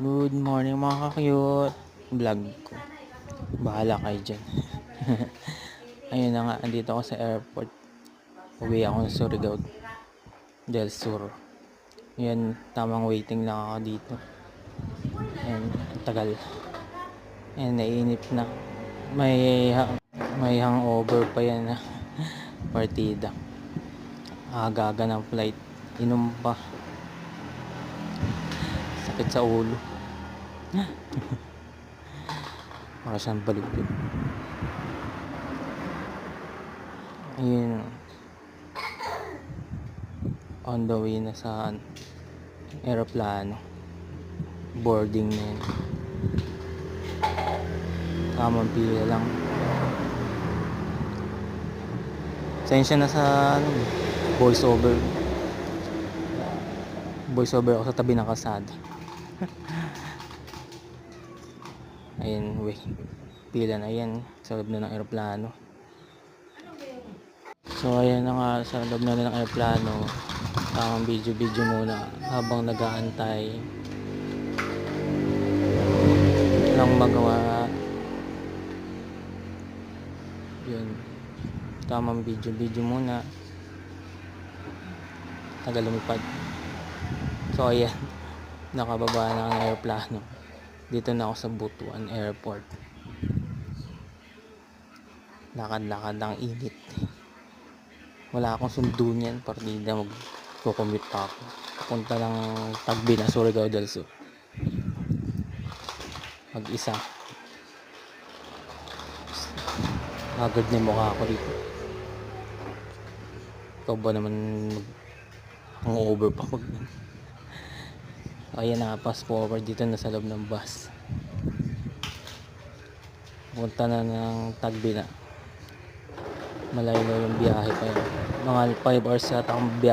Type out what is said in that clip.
Good morning mga ka-cute. Vlog ko. Bahala kayo dyan. Ayun na nga, andito ako sa airport. Uwi ako ng Surigao del Sur. Yan, tamang waiting lang ako dito. Ayan, tagal. Ayan, naiinip na. May hangover pa yan na partida. Aga-aga ng flight. Inom pa. Sakit sa ulo. Para siyang balugtog. Ayun, on the way na sa aeroplano. Boarding na yun. Tamang pila lang. Sensya na sa voice over. Voice over ako sa tabi ng kalsada. Ayun, wait. Pila na yan sa loob na ng aeroplano. So ayan na nga, sa loob na ng aeroplano. Tamang video muna habang nag-aantay. Walang magawa. Yun. Tamang video muna. Tagal lumipad. So ayan, nakababa na ang aeroplano. Dito na ako sa Butuan Airport. Lakad-lakad ang init. Wala akong sundo niyan, partida magko-commute pa ako. Punta lang Tagbi na Surigao del Sur. Mag-isa. Agad na yung mukha ako dito. Ikaw ba naman hangover pa pag ayan na, pass forward dito na sa loob ng bus. Punta na ng Tagbi na. Malayo yung biyahe pa yun. Mga 5 hours yata akong biyahe.